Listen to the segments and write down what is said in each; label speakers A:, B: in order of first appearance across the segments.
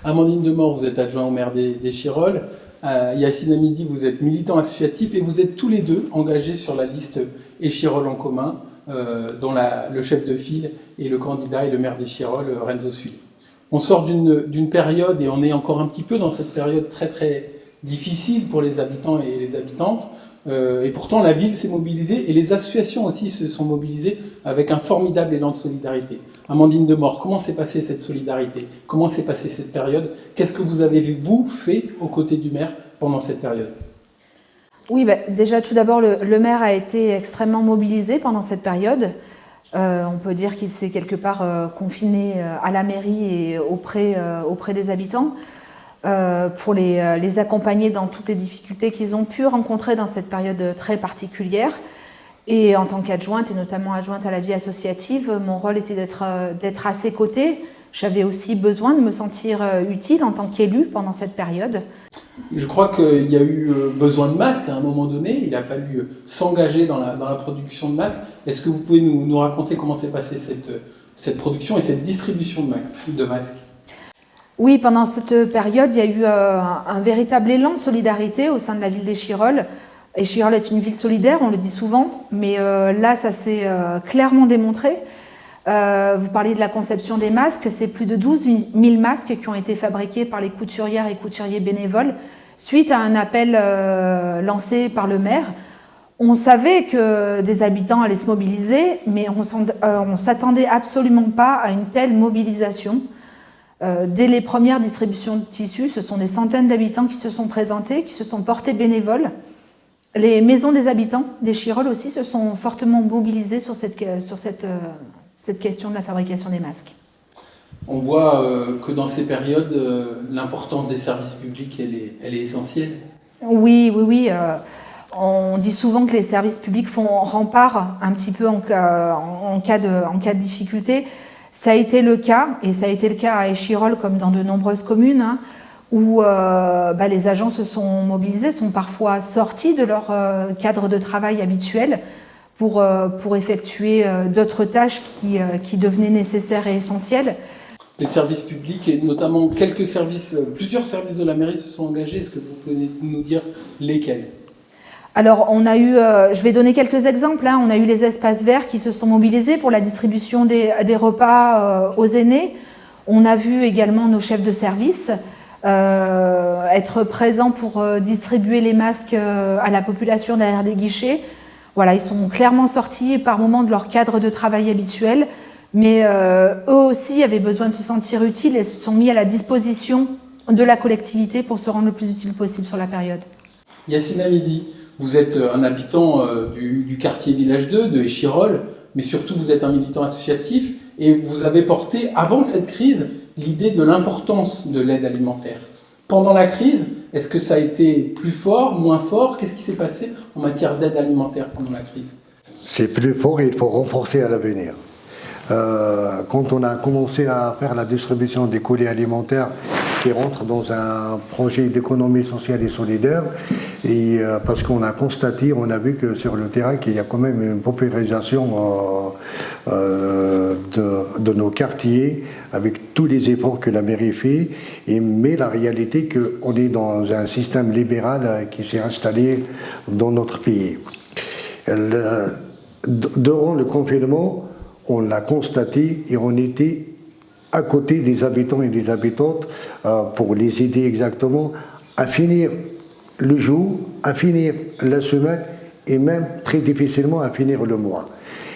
A: Amandine Demort, vous êtes adjoint au maire d'Échirolles. Yacine Hamidi, vous êtes militant associatif et vous êtes tous les deux engagés sur la liste Échirolles en commun, dont le chef de file est le candidat et le maire d'Échirolles, Renzo Sui. On sort d'une période, et on est encore un petit peu dans cette période très très difficile pour les habitants et les habitantes, et pourtant la ville s'est mobilisée et les associations aussi se sont mobilisées avec un formidable élan de solidarité. Amandine Demort, comment s'est passée cette solidarité? Comment s'est passée cette période? Qu'est-ce que vous avez, vous, fait aux côtés du maire pendant cette période?
B: Oui, déjà tout d'abord, le maire a été extrêmement mobilisé pendant cette période. On peut dire qu'il s'est quelque part confiné à la mairie et auprès des habitants pour les accompagner dans toutes les difficultés qu'ils ont pu rencontrer dans cette période très particulière. Et en tant qu'adjointe, et notamment adjointe à la vie associative, mon rôle était d'être à ses côtés. J'avais aussi besoin de me sentir utile en tant qu'élue pendant cette période.
A: Je crois qu'il y a eu besoin de masques à un moment donné. Il a fallu s'engager dans la production de masques. Est-ce que vous pouvez nous raconter comment s'est passée cette production et cette distribution de masques?
B: Oui, pendant cette période, il y a eu un véritable élan de solidarité au sein de la ville d'Échirolles. Échirolles est une ville solidaire, on le dit souvent, mais là, ça s'est clairement démontré. Vous parliez de la conception des masques, c'est plus de 12 000 masques qui ont été fabriqués par les couturières et couturiers bénévoles suite à un appel lancé par le maire. On savait que des habitants allaient se mobiliser, mais on ne s'attendait absolument pas à une telle mobilisation. Dès les premières distributions de tissus, ce sont des centaines d'habitants qui se sont présentés, qui se sont portés bénévoles. Les maisons des habitants d'Échirolles aussi se sont fortement mobilisées sur cette question de la fabrication des masques.
A: On voit que dans ces périodes, l'importance des services publics, elle est essentielle.
B: Oui. On dit souvent que les services publics font rempart un petit peu en cas de difficulté. Ça a été le cas, et ça a été le cas à Échirolles comme dans de nombreuses communes, où les agents se sont mobilisés, sont parfois sortis de leur cadre de travail habituel pour effectuer d'autres tâches qui devenaient nécessaires et essentielles.
A: Les services publics, et notamment plusieurs services de la mairie se sont engagés. Est-ce que vous pouvez nous dire lesquels?
B: Alors, on a eu, je vais donner quelques exemples. On a eu les espaces verts qui se sont mobilisés pour la distribution des repas aux aînés. On a vu également nos chefs de service être présents pour distribuer les masques à la population derrière des guichets. Voilà, ils sont clairement sortis par moments de leur cadre de travail habituel, mais eux aussi avaient besoin de se sentir utiles et se sont mis à la disposition de la collectivité pour se rendre le plus utile possible sur la période.
A: Yacine Hamidi, vous êtes un habitant du quartier Village 2 de Échirolles, mais surtout vous êtes un militant associatif et vous avez porté, avant cette crise, l'idée de l'importance de l'aide alimentaire. Pendant la crise, est-ce que ça a été plus fort, moins fort? Qu'est-ce qui s'est passé en matière d'aide alimentaire pendant la crise?
C: C'est plus fort et il faut renforcer à l'avenir. Quand on a commencé à faire la distribution des colis alimentaires qui rentrent dans un projet d'économie sociale et solidaire, et parce qu'on a constaté, on a vu que sur le terrain qu'il y a quand même une paupérisation de nos quartiers avec tous les efforts que la mairie fait, mais la réalité qu'on est dans un système libéral qui s'est installé dans notre pays. Durant le confinement, on l'a constaté et on était à côté des habitants et des habitantes pour les aider exactement à finir le jour, à finir la semaine et même très difficilement à finir le mois.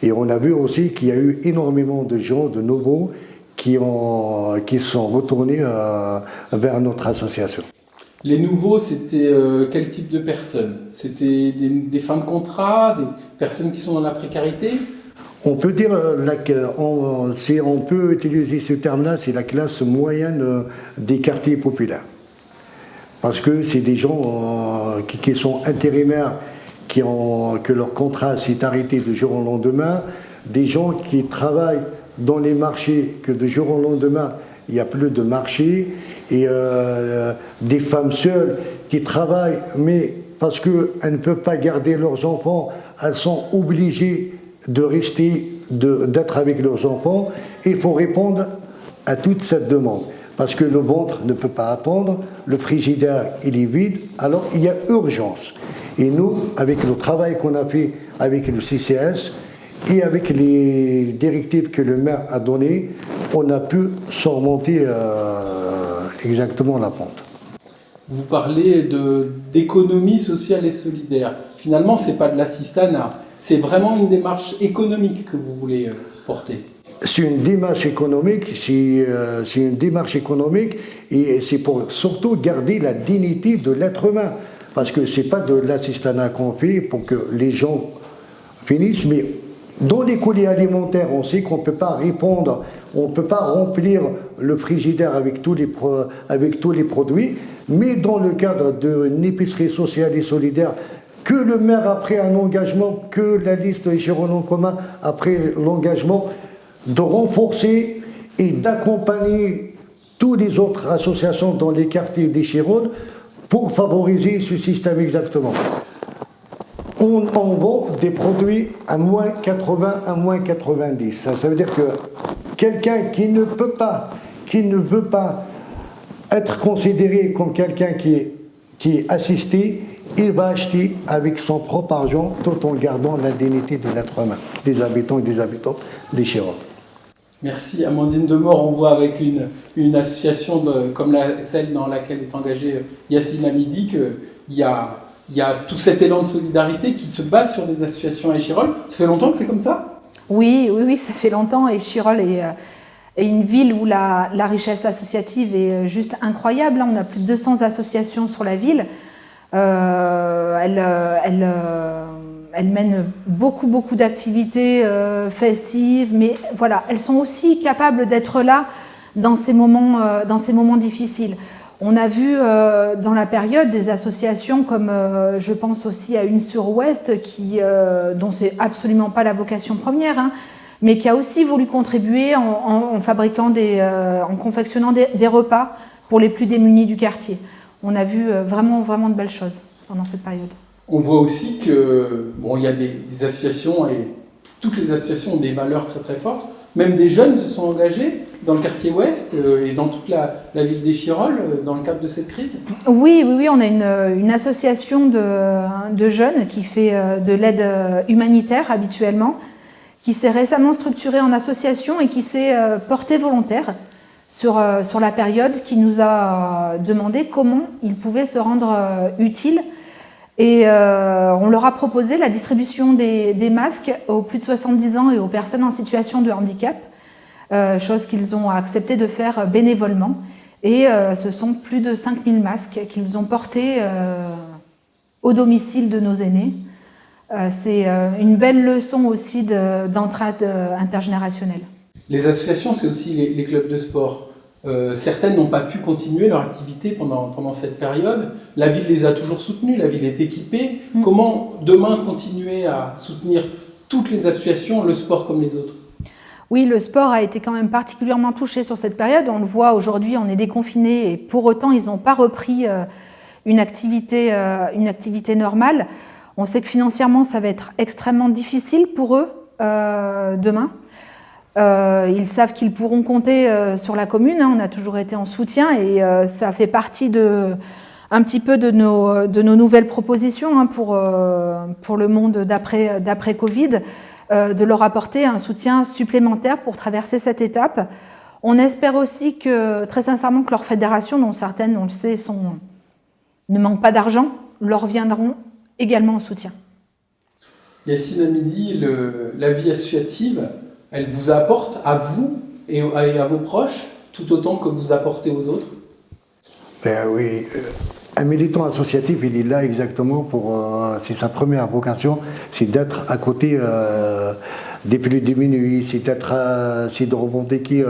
C: Et on a vu aussi qu'il y a eu énormément de gens, de nouveaux, qui sont retournés vers notre association.
A: Les nouveaux, c'était quel type de personnes? C'était des fins de contrat, des personnes qui sont dans la précarité?
C: On peut dire, si on peut utiliser ce terme-là, c'est la classe moyenne des quartiers populaires. Parce que c'est des gens qui sont intérimaires, que leur contrat s'est arrêté du jour au lendemain, des gens qui travaillent dans les marchés, que du jour au lendemain, il n'y a plus de marché, et des femmes seules qui travaillent, mais parce qu'elles ne peuvent pas garder leurs enfants, elles sont obligées de rester, d'être avec leurs enfants, et il faut répondre à toute cette demande. parce que le ventre ne peut pas attendre, le frigidaire il est vide, alors il y a urgence. Et nous, avec le travail qu'on a fait avec le CCS et avec les directives que le maire a données, on a pu surmonter exactement la pente.
A: Vous parlez d'économie sociale et solidaire. Finalement, ce n'est pas de l'assistanat, c'est vraiment une démarche économique que vous voulez porter.
C: C'est une démarche économique, et c'est pour surtout garder la dignité de l'être humain. Parce que ce n'est pas de l'assistanat qu'on fait pour que les gens finissent, mais dans les colis alimentaires, on sait qu'on ne peut pas répondre, on ne peut pas remplir le frigidaire avec tous les produits, mais dans le cadre d'une épicerie sociale et solidaire, que le maire a pris un engagement, que la liste Chirol en commun a pris l'engagement de renforcer et d'accompagner toutes les autres associations dans les quartiers des Chirol pour favoriser ce système exactement. On vend des produits à moins 80, à moins 90. Ça veut dire que quelqu'un qui ne veut pas être considéré comme quelqu'un qui est assisté, il va acheter avec son propre argent tout en gardant la dignité de l'être humain, des habitants et des habitantes des Chirol.
A: Merci Amandine Demort. On voit avec une association comme celle dans laquelle est engagée Yacine Hamidi qu'il y a tout cet élan de solidarité qui se base sur des associations à Échirolles. Ça fait longtemps que c'est comme ça ?
B: Oui, ça fait longtemps. Échirolles est une ville où la richesse associative est juste incroyable. On a plus de 200 associations sur la ville. Elles mènent beaucoup d'activités festives, mais voilà, elles sont aussi capables d'être là dans ces moments difficiles. On a vu dans la période des associations comme je pense aussi à Une sur Ouest, dont c'est absolument pas la vocation première, hein, mais qui a aussi voulu contribuer en confectionnant des repas pour les plus démunis du quartier. On a vu vraiment de belles choses pendant cette période.
A: On voit aussi que il y a des associations, et toutes les associations ont des valeurs très fortes. Même des jeunes se sont engagés dans le quartier ouest et dans toute la ville d'Échirolles dans le cadre de cette crise.
B: Oui, on a une association de jeunes qui fait de l'aide humanitaire habituellement, qui s'est récemment structurée en association et qui s'est portée volontaire sur la période, qui nous a demandé comment ils pouvaient se rendre utiles. Et on leur a proposé la distribution des masques aux plus de 70 ans et aux personnes en situation de handicap, chose qu'ils ont accepté de faire bénévolement. Et ce sont plus de 5000 masques qu'ils ont portés au domicile de nos aînés. C'est une belle leçon aussi d'entraide intergénérationnelle.
A: Les associations, c'est aussi les clubs de sport. Certaines n'ont pas pu continuer leur activité pendant cette période. La ville les a toujours soutenues, la ville est équipée. Comment demain continuer à soutenir toutes les associations, le sport comme les autres ?
B: Oui, le sport a été quand même particulièrement touché sur cette période. On le voit aujourd'hui, on est déconfinés et pour autant ils n'ont pas repris une activité normale. On sait que financièrement ça va être extrêmement difficile pour eux demain. Ils savent qu'ils pourront compter sur la commune, hein, on a toujours été en soutien et ça fait partie un petit peu de nos nouvelles propositions, hein, pour le monde d'après Covid, de leur apporter un soutien supplémentaire pour traverser cette étape. On espère aussi très sincèrement que leurs fédérations, dont certaines, on le sait, ne manquent pas d'argent, leur viendront également en soutien.
A: Yacine Hamidi, la vie associative, elle vous apporte à vous et à vos proches tout autant que vous apportez aux autres ?
C: Ben oui, un militant associatif, il est là exactement c'est sa première vocation, c'est d'être à côté des plus démunis, c'est de revendiquer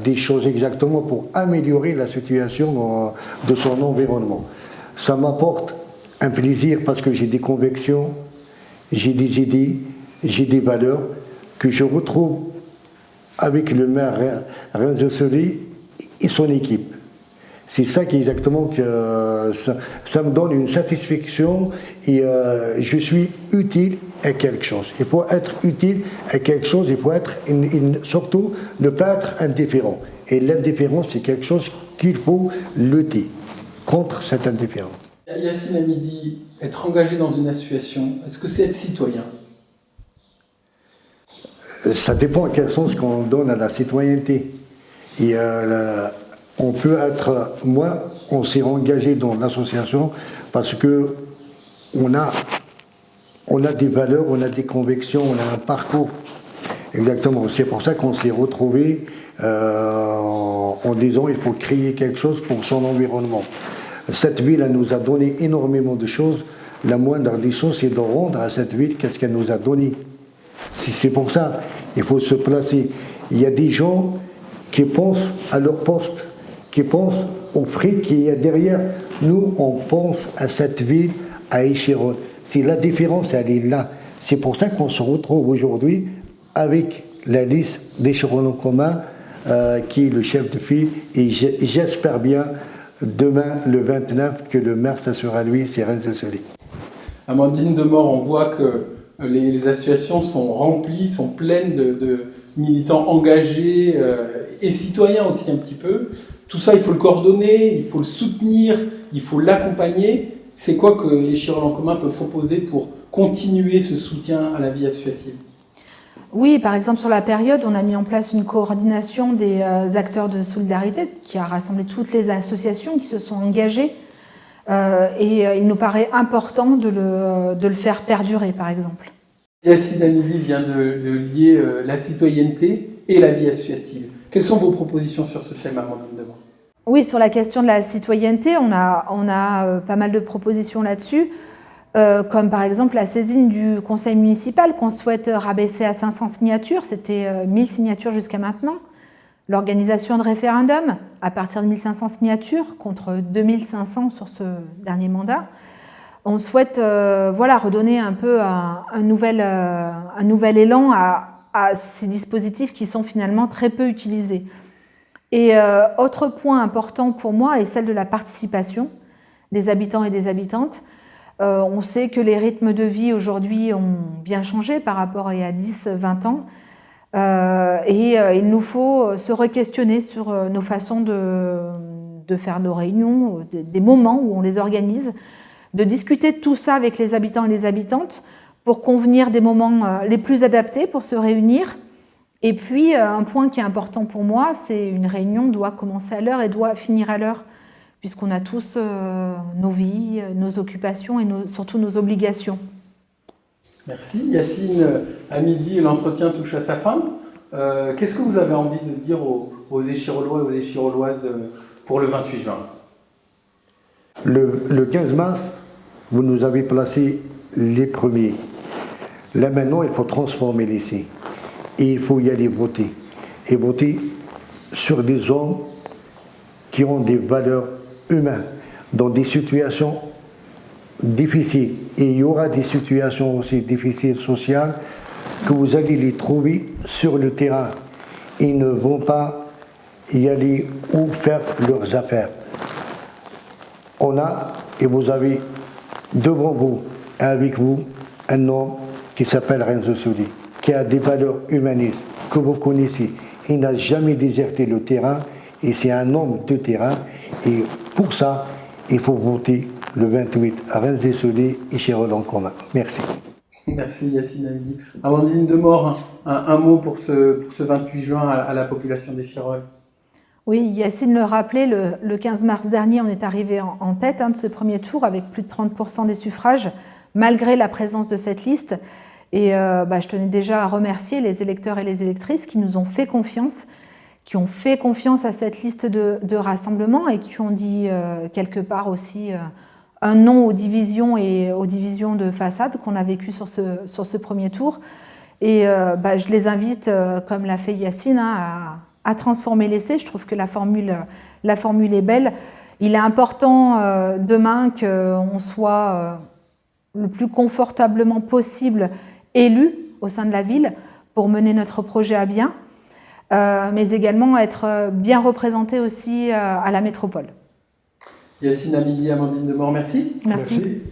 C: des choses exactement pour améliorer la situation de son environnement. Ça m'apporte un plaisir parce que j'ai des convictions, j'ai des idées, j'ai des valeurs que je retrouve avec le maire Renzo Soli et son équipe. C'est ça qui est exactement que ça me donne une satisfaction et je suis utile à quelque chose. Et pour être utile à quelque chose, il faut être surtout ne pas être indifférent. Et l'indifférence, c'est quelque chose qu'il faut lutter contre cette indifférence.
A: Yacine Hamidi, être engagé dans une association, est-ce que c'est être citoyen?
C: Ça dépend à quel sens qu'on donne à la citoyenneté. Et on peut être, moi, on s'est engagé dans l'association parce que on a des valeurs, on a des convictions, on a un parcours. Exactement. C'est pour ça qu'on s'est retrouvés en disant il faut créer quelque chose pour son environnement. Cette ville, elle nous a donné énormément de choses. La moindre des choses, c'est de rendre à cette ville qu'est-ce qu'elle nous a donné. C'est pour ça, il faut se placer. Il y a des gens qui pensent à leur poste, qui pensent au fric qu'il y a derrière. Nous, on pense à cette ville, à Échirolles. C'est la différence, elle est là. C'est pour ça qu'on se retrouve aujourd'hui avec la liste d'Échirolles en commun, qui est le chef de file. Et j'espère bien, demain, le 29, que le maire, ça sera lui, c'est Rennes Solé.
A: Amandine Demort, on voit que les associations sont remplies, sont pleines de militants engagés et citoyens aussi un petit peu. Tout ça, il faut le coordonner, il faut le soutenir, il faut l'accompagner. C'est quoi que Échirolles en commun peut proposer pour continuer ce soutien à la vie associative?
B: Oui, par exemple, sur la période, on a mis en place une coordination des acteurs de solidarité qui a rassemblé toutes les associations qui se sont engagées. Et il nous paraît important de le faire perdurer, par exemple.
A: Yacine Hamidi vient de lier la citoyenneté et la vie associative. Quelles sont vos propositions sur ce thème, Amandine Demort?
B: Oui, sur la question de la citoyenneté, on a pas mal de propositions là-dessus, comme par exemple la saisine du conseil municipal qu'on souhaite rabaisser à 500 signatures. C'était 1000 signatures jusqu'à maintenant. L'organisation de référendums à partir de 1500 signatures contre 2500 sur ce dernier mandat. On souhaite redonner un peu un nouvel élan à ces dispositifs qui sont finalement très peu utilisés. Et autre point important pour moi est celle de la participation des habitants et des habitantes. On sait que les rythmes de vie aujourd'hui ont bien changé par rapport à il y a 10-20 ans. Il nous faut se re-questionner sur nos façons de faire nos réunions, des moments où on les organise, de discuter de tout ça avec les habitants et les habitantes pour convenir des moments les plus adaptés pour se réunir. Et puis, un point qui est important pour moi, c'est une réunion doit commencer à l'heure et doit finir à l'heure, puisqu'on a tous nos vies, nos occupations et surtout nos obligations.
A: Merci. Yacine Hamidi, l'entretien touche à sa fin. Qu'est-ce que vous avez envie de dire aux Échirollois et aux Échirolloises pour le 28 juin?
C: Le 15 mars, vous nous avez placé les premiers. Là maintenant, il faut transformer l'essai. Et il faut y aller voter. Et voter sur des hommes qui ont des valeurs humaines, dans des situations difficiles. Et il y aura des situations aussi difficiles sociales que vous allez les trouver sur le terrain. Ils ne vont pas y aller ou faire leurs affaires. On a, et vous avez devant vous, avec vous, un homme qui s'appelle Renzo Soli, qui a des valeurs humanistes que vous connaissez. Il n'a jamais déserté le terrain et c'est un homme de terrain. Et pour ça, il faut voter le 28 à Rennes Solé et Échirolles en commun. Merci.
A: Merci Yacine Hamidi. Amandine Demort, un mot pour ce 28 juin à la population d'Échirolles.
B: Oui, Yacine le rappelait, le 15 mars dernier, on est arrivé en tête de ce premier tour avec plus de 30% des suffrages, malgré la présence de cette liste. Et je tenais déjà à remercier les électeurs et les électrices qui nous ont fait confiance, qui ont fait confiance à cette liste de rassemblement et qui ont dit quelque part aussi un non aux divisions et aux divisions de façade qu'on a vécues sur ce premier tour. Et je les invite, comme l'a fait Yacine, à transformer l'essai. Je trouve que la formule est belle. Il est important demain qu'on soit le plus confortablement possible élus au sein de la ville pour mener notre projet à bien, mais également être bien représentés aussi à la métropole.
A: Yacine Hamidi, Amandine Demort, merci.
B: Merci.
C: Merci.